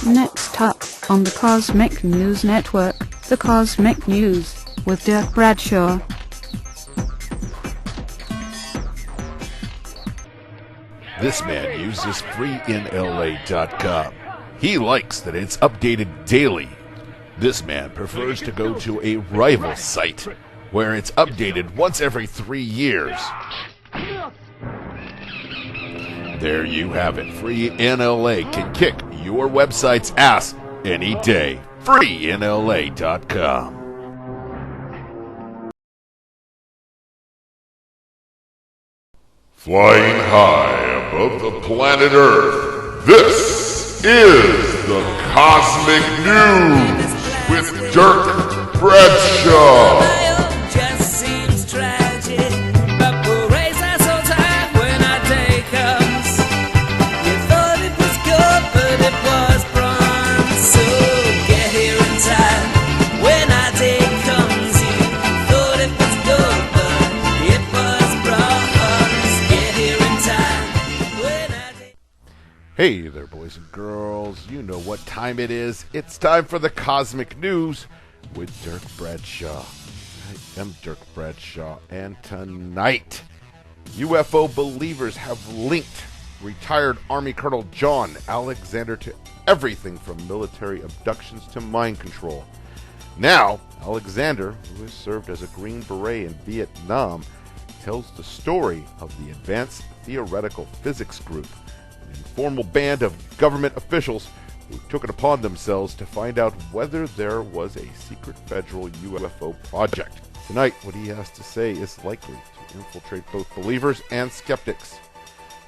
Next up on the Cosmic News Network, the Cosmic News with Dirk Bradshaw. This man uses freeinla.com. He likes that it's updated daily. This man prefers to go to a rival site where it's updated once every 3 years. There you have it. Free NLA can kick your website's ass any day. freeinla.com. Flying high above the planet Earth, this is the Cosmic News with Dirk Bradshaw. Hey there, boys and girls. You know what time it is. It's time for the Cosmic News with Dirk Bradshaw. I am Dirk Bradshaw, and tonight, UFO believers have linked retired Army Colonel Jon Alexander to everything from military abductions to mind control. Now, Alexander, who has served as a Green Beret in Vietnam, tells the story of the Advanced Theoretical Physics Group, an informal band of government officials who took it upon themselves to find out whether there was a secret federal UFO project. Tonight, what he has to say is likely to infiltrate both believers and skeptics.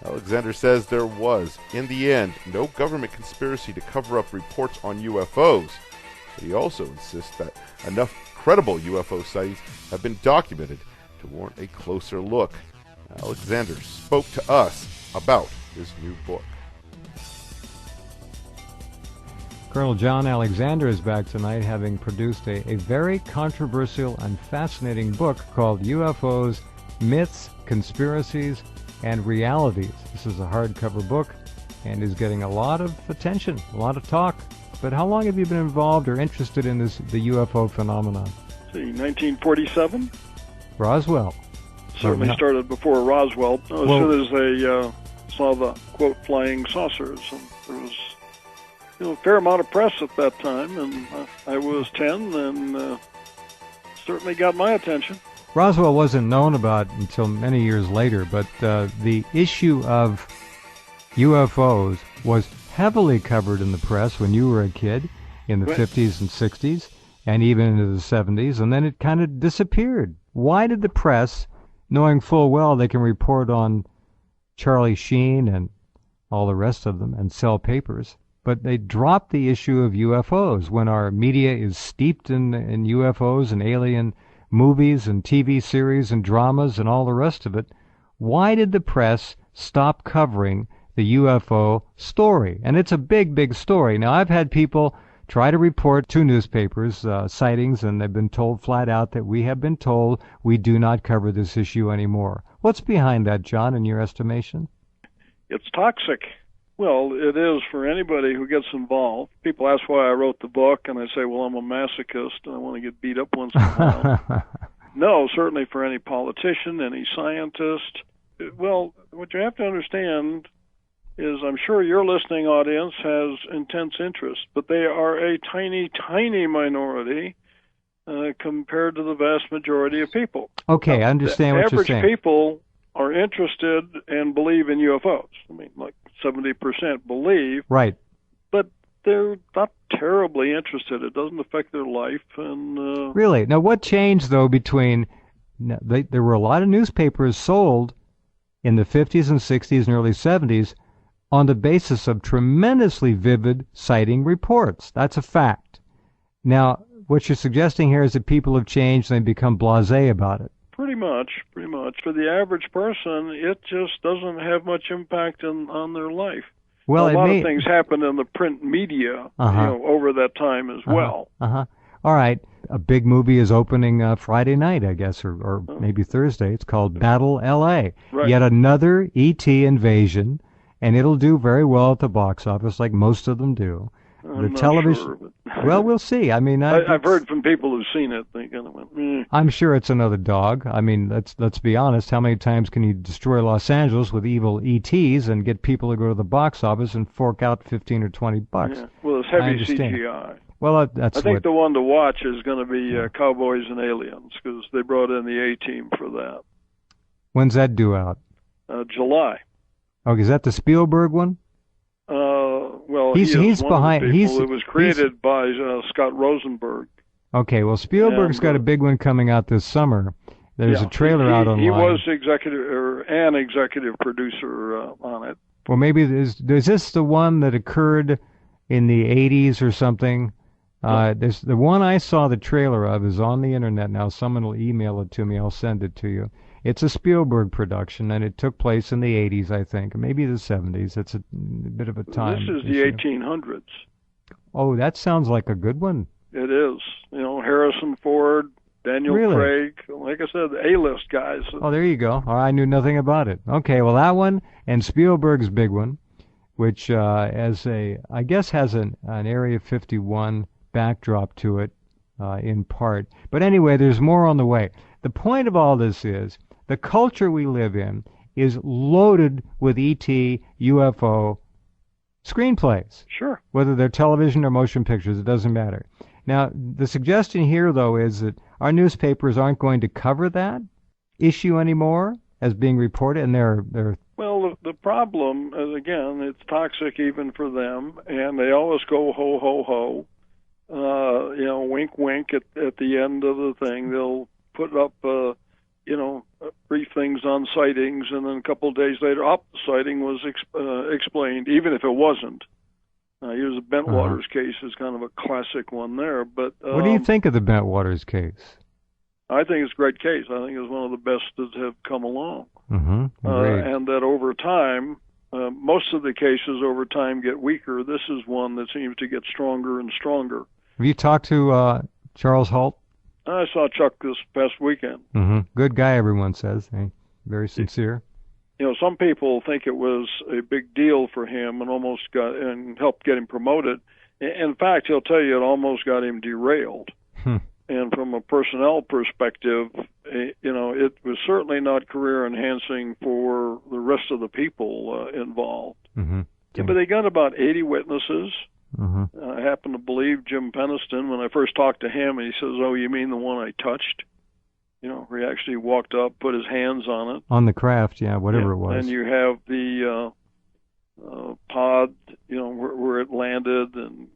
Alexander says there was, in the end, no government conspiracy to cover up reports on UFOs, but he also insists that enough credible UFO sightings have been documented to warrant a closer look. Alexander spoke to us about his new book. Colonel Jon Alexander is back tonight, having produced a very controversial and fascinating book called UFOs, Myths, Conspiracies, and Realities. This is a hardcover book and is getting a lot of attention, a lot of talk. But how long have you been involved or interested in the UFO phenomenon? See, 1947. Roswell. Certainly started before Roswell. As soon as they saw the, quote, flying saucers. And there was a fair amount of press at that time, and I was 10, and certainly got my attention. Roswell wasn't known about until many years later, but the issue of UFOs was heavily covered in the press when you were a kid in the 50s and 60s, and even into the 70s, and then it kind of disappeared. Why did the press, knowing full well they can report on Charlie Sheen and all the rest of them and sell papers, but they dropped the issue of UFOs when our media is steeped in UFOs and alien movies and TV series and dramas and all the rest of it? Why did the press stop covering the UFO story? And it's a big, big story. Now, I've had people try to report to newspapers sightings, and they've been told flat out that we have been told we do not cover this issue anymore. What's behind that, John, in your estimation? It's toxic. Well, it is for anybody who gets involved. People ask why I wrote the book, and I say, well, I'm a masochist, and I want to get beat up once in a while. No, certainly for any politician, any scientist. Well, what you have to understand is, I'm sure your listening audience has intense interest, but they are a tiny, tiny minority compared to the vast majority of people. Okay, I understand what you're saying. Average people are interested and believe in UFOs. I mean, like 70% believe. Right. But they're not terribly interested. It doesn't affect their life. And really? Now, what changed, though, between... there were a lot of newspapers sold in the 50s and 60s and early 70s on the basis of tremendously vivid sighting reports. That's a fact. Now, what you're suggesting here is that people have changed and they become blasé about it. Pretty much. For the average person, it just doesn't have much impact on their life. Well, a lot of things happen in the print media over that time as well. All right. A big movie is opening Friday night, I guess, or maybe Thursday. It's called Battle L.A. Right. Yet another E.T. invasion, and it'll do very well at the box office, like most of them do. I'm not television. Sure, but Well, we'll see. I mean, I've heard from people who've seen it. They kind of went, I'm sure it's another dog. I mean, let's be honest. How many times can you destroy Los Angeles with evil ETs and get people to go to the box office and fork out $15 or $20? Yeah. Well, it's heavy CGI. Well, that's I think the one to watch is going to be Cowboys and Aliens, because they brought in the A-Team for that. When's that due out? July. Oh, is that the Spielberg one? Well, he's one behind. Of the people. It was created by Scott Rosenberg. Okay, well, Spielberg's got a big one coming out this summer. There's a trailer out online. He was an executive producer on it. Well, maybe is this the one that occurred in the 80s or something? There's the one I saw the trailer of is on the internet now. Someone will email it to me. I'll send it to you. It's a Spielberg production, and it took place in the 80s, I think, maybe the 70s. It's a bit of a time. This is the 1800s. Oh, that sounds like a good one. It is. Harrison Ford, Daniel Craig, like I said, the A-list guys. Oh, there you go. I knew nothing about it. Okay, well, that one and Spielberg's big one, which I guess has an Area 51 backdrop to it in part. But anyway, there's more on the way. The point of all this is the culture we live in is loaded with ET, UFO screenplays. Sure. Whether they're television or motion pictures, it doesn't matter. Now, the suggestion here, though, is that our newspapers aren't going to cover that issue anymore as being reported, and they're... Well, the problem is, again, it's toxic even for them, and they always go ho, ho, ho. Wink, wink at the end of the thing. They'll put up, brief things on sightings, and then a couple of days later, the sighting was explained, even if it wasn't. Here's the Bentwaters case is kind of a classic one there. But what do you think of the Bentwaters case? I think it's a great case. I think it's one of the best that have come along. Mm-hmm. And that over time, most of the cases over time get weaker. This is one that seems to get stronger and stronger. Have you talked to Charles Halt? I saw Chuck this past weekend. Mm-hmm. Good guy, everyone says. Hey, very sincere. Some people think it was a big deal for him and helped get him promoted. In fact, he'll tell you it almost got him derailed. And from a personnel perspective, it was certainly not career enhancing for the rest of the people involved. Mm-hmm. Yeah, but they got about 80 witnesses. Mm-hmm. I happen to believe Jim Peniston. When I first talked to him, he says, "Oh, you mean the one I touched?" He actually walked up, put his hands on it. On the craft, whatever it was. And you have the pod, where it landed, and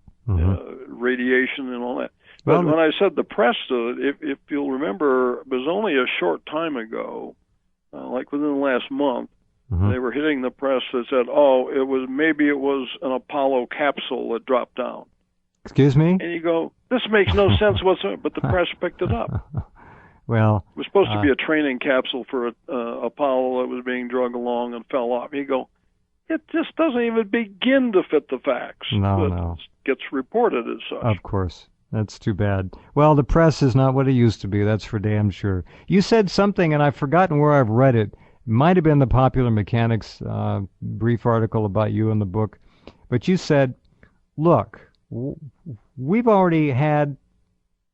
radiation and all that. But when I said the press, if you'll remember, it was only a short time ago, like within the last month, they were hitting the press that said, maybe it was an Apollo capsule that dropped down. Excuse me? And you go, this makes no sense whatsoever, but the press picked it up. Well, it was supposed to be a training capsule for Apollo that was being dragged along and fell off. You go, it just doesn't even begin to fit the facts. No. It gets reported as such. Of course. That's too bad. Well, the press is not what it used to be, that's for damn sure. You said something, and I've forgotten where I've read it. Might have been the Popular Mechanics brief article about you in the book. But you said, look, we've already had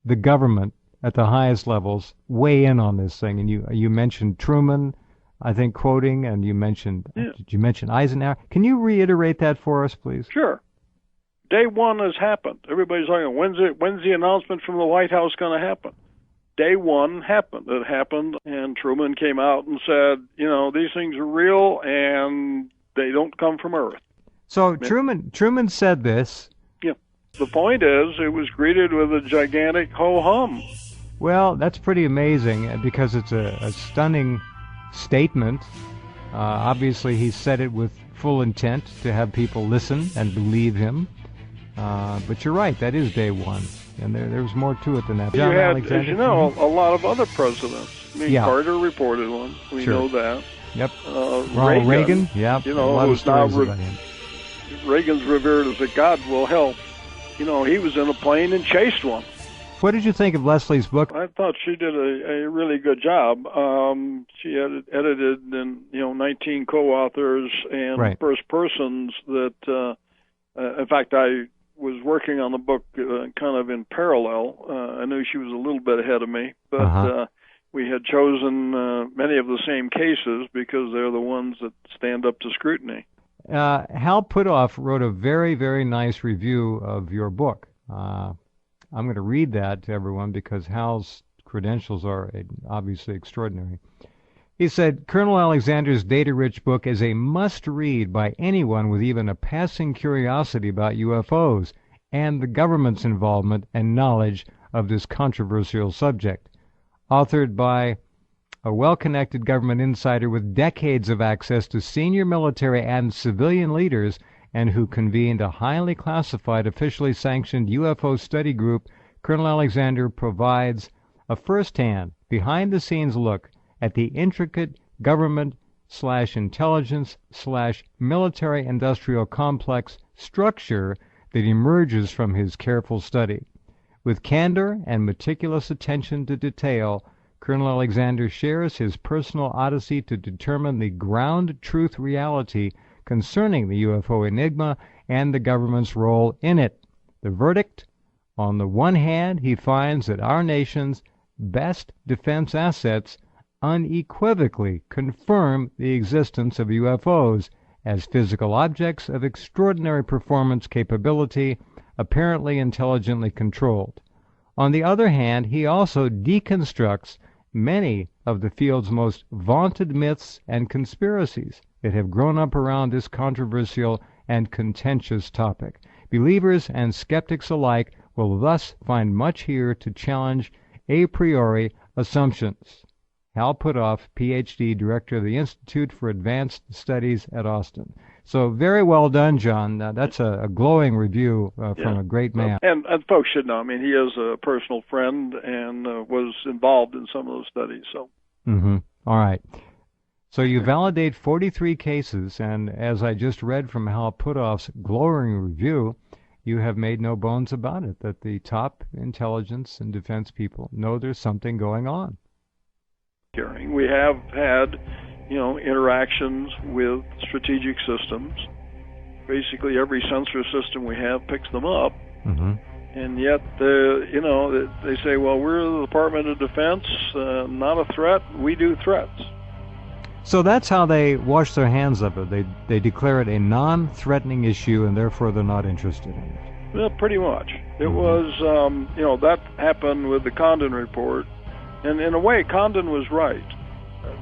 the government at the highest levels weigh in on this thing. And you mentioned Truman, I think, quoting, and you mentioned, did you mention Eisenhower? Can you reiterate that for us, please? Sure. Day one has happened. Everybody's talking, when's the announcement from the White House going to happen? Day one happened. It happened, and Truman came out and said, these things are real, and they don't come from Earth. So Truman said this. Yeah. The point is, it was greeted with a gigantic ho-hum. Well, that's pretty amazing, because it's a stunning statement. Obviously, he said it with full intent to have people listen and believe him. But you're right, that is day one. And there's more to it than that. You had, as you know, a lot of other presidents. Carter reported one. We know that. Yep. Ronald Reagan. Yep. Who's now Reagan's revered as a god. Will help. He was in a plane and chased one. What did you think of Leslie's book? I thought she did a really good job. She edited 19 co-authors and first persons that, in fact, I was working on the book kind of in parallel. I knew she was a little bit ahead of me, but we had chosen many of the same cases because they're the ones that stand up to scrutiny. Hal Puthoff wrote a very, very nice review of your book. I'm going to read that to everyone because Hal's credentials are obviously extraordinary. He said, Colonel Alexander's data-rich book is a must-read by anyone with even a passing curiosity about UFOs and the government's involvement and knowledge of this controversial subject. Authored by a well-connected government insider with decades of access to senior military and civilian leaders and who convened a highly classified, officially sanctioned UFO study group, Colonel Alexander provides a first-hand, behind-the-scenes look at the intricate government/intelligence/military-industrial complex structure that emerges from his careful study. With candor and meticulous attention to detail, Colonel Alexander shares his personal odyssey to determine the ground truth reality concerning the UFO enigma and the government's role in it. The verdict? On the one hand, he finds that our nation's best defense assets unequivocally confirm the existence of UFOs as physical objects of extraordinary performance capability, apparently intelligently controlled. On the other hand, he also deconstructs many of the field's most vaunted myths and conspiracies that have grown up around this controversial and contentious topic. Believers and skeptics alike will thus find much here to challenge a priori assumptions. Hal Puthoff, Ph.D., Director of the Institute for Advanced Studies at Austin. So very well done, John. That's a glowing review from a great man. And folks should know, I mean, he is a personal friend and was involved in some of those studies. So. All right. So you validate 43 cases, and as I just read from Hal Puthoff's glowing review, you have made no bones about it, that the top intelligence and defense people know there's something going on. We have had, interactions with strategic systems. Basically, every sensor system we have picks them up. And yet, they say, well, we're the Department of Defense, not a threat. We do threats. So that's how they wash their hands of it. They declare it a non-threatening issue, and therefore they're not interested in it. Well, pretty much. It was, that happened with the Condon report. And in a way, Condon was right,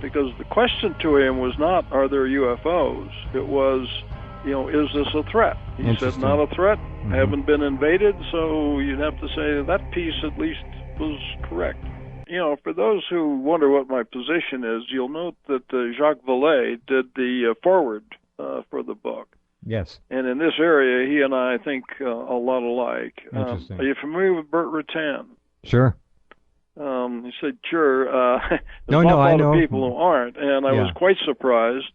because the question to him was not, are there UFOs? It was, is this a threat? He said, not a threat, haven't been invaded, so you'd have to say that piece at least was correct. For those who wonder what my position is, you'll note that Jacques Vallée did the foreword for the book. Yes. And in this area, he and I think a lot alike. Interesting. Are you familiar with Burt Rutan? Sure. He said, sure. There's I a lot know. of people who aren't. And I was quite surprised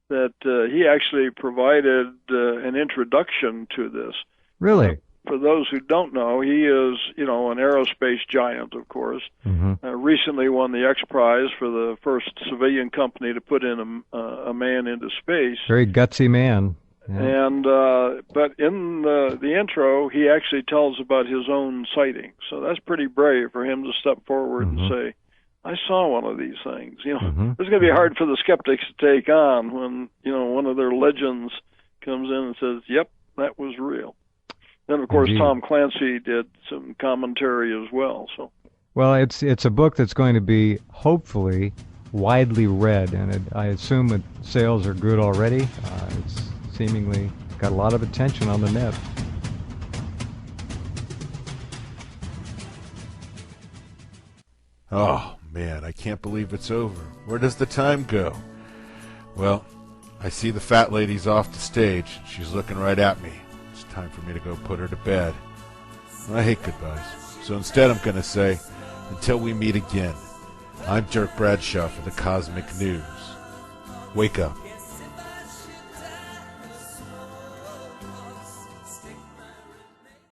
that he actually provided an introduction to this. Really? For those who don't know, he is, an aerospace giant, of course. Recently won the X Prize for the first civilian company to put in a man into space. Very gutsy man. Yeah. And but in the intro, he actually tells about his own sighting. So that's pretty brave for him to step forward and say, I saw one of these things. It's going to be hard for the skeptics to take on when, one of their legends comes in and says, yep, that was real. Then, of course, Tom Clancy did some commentary as well. So, well, it's a book that's going to be, hopefully, widely read, and I assume that sales are good already. It's seemingly got a lot of attention on the net. Oh, man, I can't believe it's over. Where does the time go? Well, I see the fat lady's off the stage. She's looking right at me. It's time for me to go put her to bed. I hate goodbyes. So instead I'm going to say, until we meet again, I'm Dirk Bradshaw for the Cosmic News. Wake up.